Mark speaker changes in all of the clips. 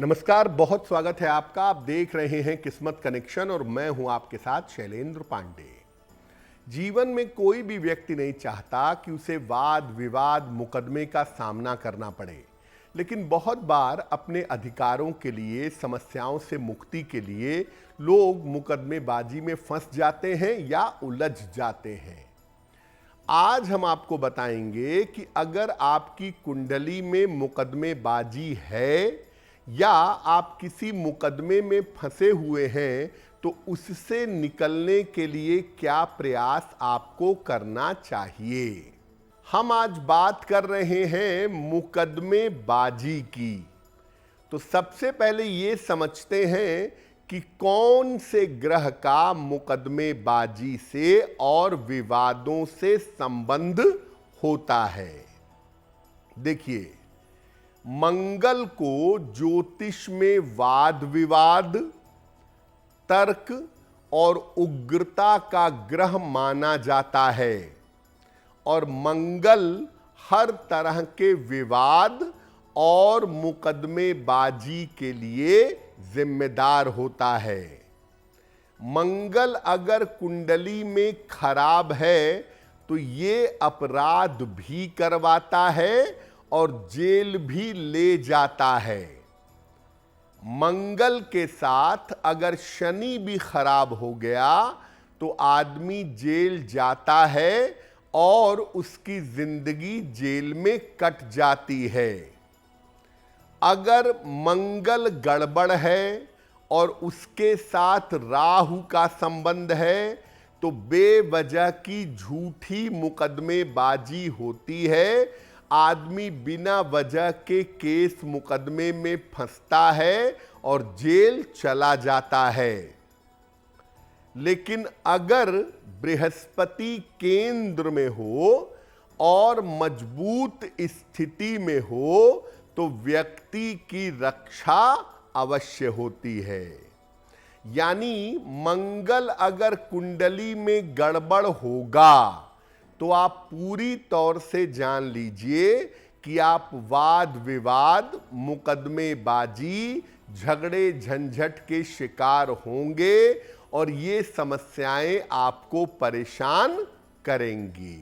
Speaker 1: नमस्कार, बहुत स्वागत है आपका। आप देख रहे हैं किस्मत कनेक्शन और मैं हूं आपके साथ शैलेंद्र पांडे। जीवन में कोई भी व्यक्ति नहीं चाहता कि उसे वाद विवाद मुकदमे का सामना करना पड़े, लेकिन बहुत बार अपने अधिकारों के लिए, समस्याओं से मुक्ति के लिए लोग मुकदमेबाजी में फंस जाते हैं या उलझ जाते हैं। आज हम आपको बताएंगे कि अगर आपकी कुंडली में मुकदमेबाजी है या आप किसी मुकदमे में फंसे हुए हैं तो उससे निकलने के लिए क्या प्रयास आपको करना चाहिए। हम आज बात कर रहे हैं मुकदमेबाजी की। तो सबसे पहले ये समझते हैं कि कौन से ग्रह का मुकदमेबाजी से और विवादों से संबंध होता है। देखिए, मंगल को ज्योतिष में वाद विवाद, तर्क और उग्रता का ग्रह माना जाता है और मंगल हर तरह के विवाद और मुकदमेबाजी के लिए जिम्मेदार होता है। मंगल अगर कुंडली में खराब है तो ये अपराध भी करवाता है और जेल भी ले जाता है। मंगल के साथ अगर शनि भी खराब हो गया तो आदमी जेल जाता है और उसकी जिंदगी जेल में कट जाती है। अगर मंगल गड़बड़ है और उसके साथ राहु का संबंध है तो बेवजह की झूठी मुकदमेबाजी होती है। आदमी बिना वजह के केस मुकदमे में फंसता है और जेल चला जाता है। लेकिन अगर बृहस्पति केंद्र में हो और मजबूत स्थिति में हो तो व्यक्ति की रक्षा अवश्य होती है। यानी मंगल अगर कुंडली में गड़बड़ होगा तो आप पूरी तौर से जान लीजिए कि आप वाद विवाद, मुकदमेबाजी, झगड़े झंझट के शिकार होंगे और ये समस्याएं आपको परेशान करेंगी।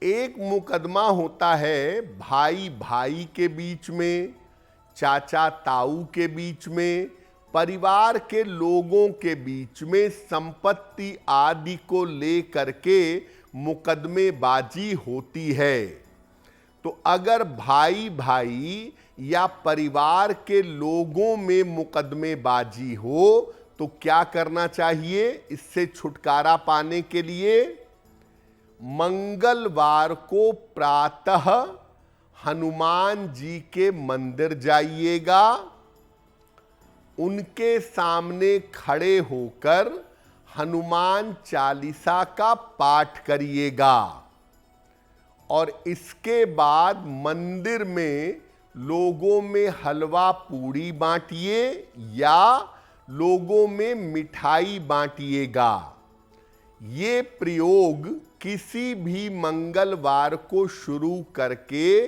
Speaker 1: एक मुकदमा होता है भाई भाई के बीच में, चाचा ताऊ के बीच में, परिवार के लोगों के बीच में संपत्ति आदि को लेकर के मुकदमेबाजी होती है। तो अगर भाई भाई या परिवार के लोगों में मुकदमेबाजी हो तो क्या करना चाहिए इससे छुटकारा पाने के लिए? मंगलवार को प्रातः हनुमान जी के मंदिर जाइएगा, उनके सामने खड़े होकर हनुमान चालीसा का पाठ करिएगा और इसके बाद मंदिर में लोगों में हलवा पूड़ी बांटिए या लोगों में मिठाई बांटिएगा। ये प्रयोग किसी भी मंगलवार को शुरू करके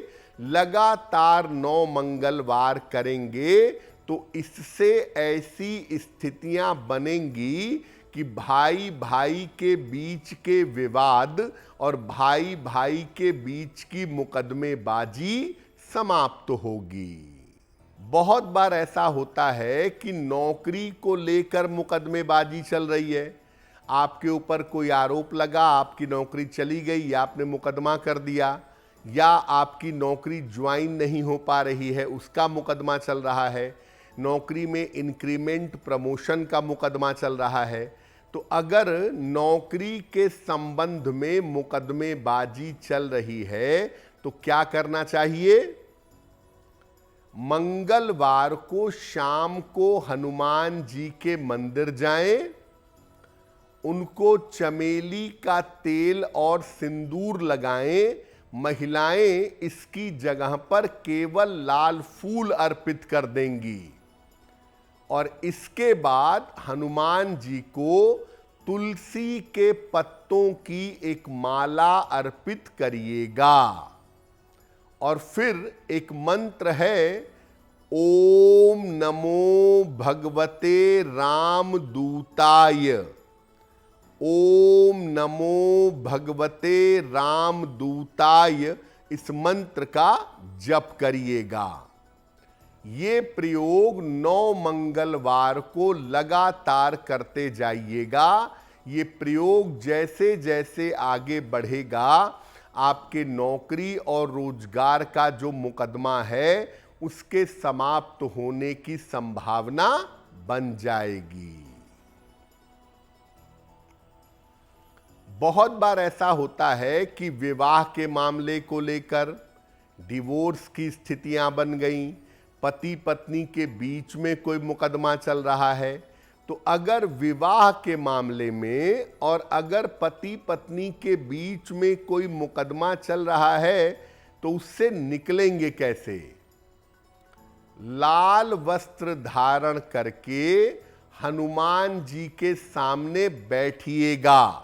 Speaker 1: लगातार 9 मंगलवार करेंगे तो इससे ऐसी स्थितियां बनेंगी कि भाई भाई के बीच के विवाद और भाई भाई के बीच की मुकदमेबाजी समाप्त होगी। बहुत बार ऐसा होता है कि नौकरी को लेकर मुकदमेबाजी चल रही है। आपके ऊपर कोई आरोप लगा, आपकी नौकरी चली गई, आपने मुकदमा कर दिया, या आपकी नौकरी ज्वाइन नहीं हो पा रही है, उसका मुकदमा चल रहा है। नौकरी में इंक्रीमेंट, प्रमोशन का मुकदमा चल रहा है। तो अगर नौकरी के संबंध में मुकदमेबाजी चल रही है तो क्या करना चाहिए? मंगलवार को शाम को हनुमान जी के मंदिर जाएं, उनको चमेली का तेल और सिंदूर लगाएं। महिलाएं इसकी जगह पर केवल लाल फूल अर्पित कर देंगी और इसके बाद हनुमान जी को तुलसी के पत्तों की एक माला अर्पित करिएगा और फिर एक मंत्र है, ओम नमो भगवते रामदूताय। ओम नमो भगवते रामदूताय, इस मंत्र का जप करिएगा। ये प्रयोग 9 मंगलवार को लगातार करते जाइएगा। ये प्रयोग जैसे जैसे आगे बढ़ेगा, आपके नौकरी और रोजगार का जो मुकदमा है उसके समाप्त होने की संभावना बन जाएगी। बहुत बार ऐसा होता है कि विवाह के मामले को लेकर डिवोर्स की स्थितियां बन गई, पति पत्नी के बीच में कोई मुकदमा चल रहा है। तो अगर विवाह के मामले में और अगर पति पत्नी के बीच में कोई मुकदमा चल रहा है तो उससे निकलेंगे कैसे? लाल वस्त्र धारण करके हनुमान जी के सामने बैठिएगा।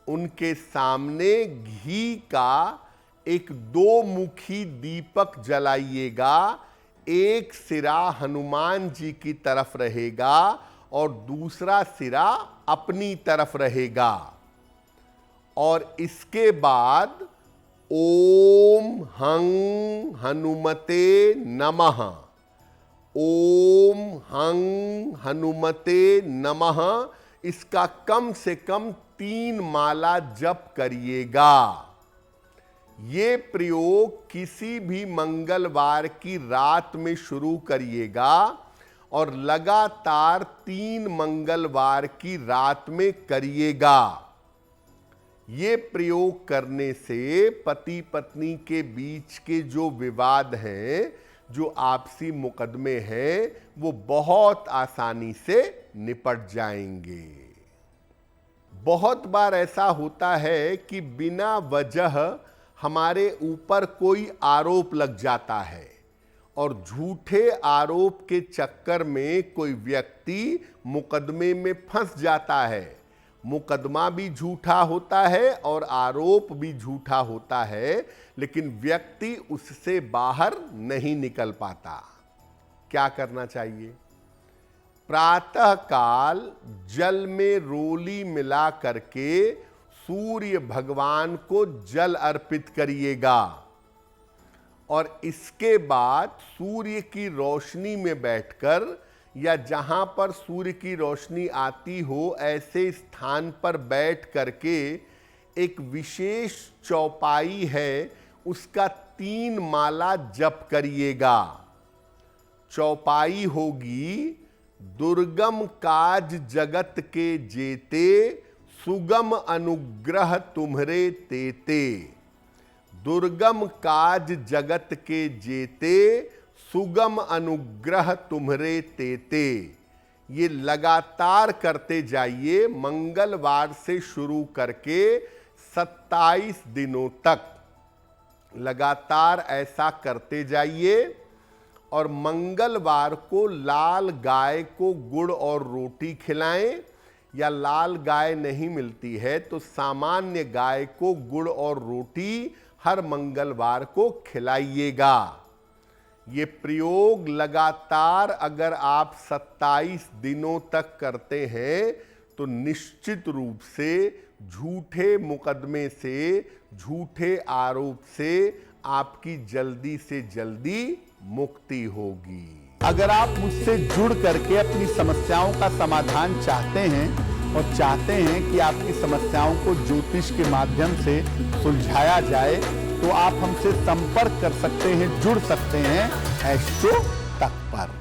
Speaker 1: उनके सामने घी का एक 2 मुखी दीपक जलाइएगा। एक सिरा हनुमान जी की तरफ रहेगा और दूसरा सिरा अपनी तरफ रहेगा। और इसके बाद ओम हं हनुमते नमः, ओम हं हनुमते नमः, इसका कम से कम 3 माला जप करिएगा। ये प्रयोग किसी भी मंगलवार की रात में शुरू करिएगा और लगातार 3 मंगलवार की रात में करिएगा। ये प्रयोग करने से पति पत्नी के बीच के जो विवाद हैं, जो आपसी मुकदमे हैं, वो बहुत आसानी से निपट जाएंगे। बहुत बार ऐसा होता है कि बिना वजह हमारे ऊपर कोई आरोप लग जाता है और झूठे आरोप के चक्कर में कोई व्यक्ति मुकदमे में फंस जाता है। मुकदमा भी झूठा होता है और आरोप भी झूठा होता है, लेकिन व्यक्ति उससे बाहर नहीं निकल पाता। क्या करना चाहिए? प्रातः काल जल में रोली मिला करके सूर्य भगवान को जल अर्पित करिएगा और इसके बाद सूर्य की रोशनी में बैठकर या जहां पर सूर्य की रोशनी आती हो ऐसे स्थान पर बैठ करके एक विशेष चौपाई है, उसका 3 माला जप करिएगा। चौपाई होगी, दुर्गम काज जगत के जेते, सुगम अनुग्रह तुम्हरे तेते। दुर्गम काज जगत के जेते, सुगम अनुग्रह तुम्हरे तेते। ये लगातार करते जाइए, मंगलवार से शुरू करके 27 दिनों तक लगातार ऐसा करते जाइए। और मंगलवार को लाल गाय को गुड़ और रोटी खिलाएं, या लाल गाय नहीं मिलती है तो सामान्य गाय को गुड़ और रोटी हर मंगलवार को खिलाइएगा। ये प्रयोग लगातार अगर आप 27 दिनों तक करते हैं तो निश्चित रूप से झूठे मुकदमे से, झूठे आरोप से आपकी जल्दी से जल्दी मुक्ति होगी। अगर आप मुझसे जुड़ करके अपनी समस्याओं का समाधान चाहते हैं और चाहते हैं कि आपकी समस्याओं को ज्योतिष के माध्यम से सुलझाया जाए, तो आप हमसे संपर्क कर सकते हैं, जुड़ सकते हैं एस्ट्रो तक पर।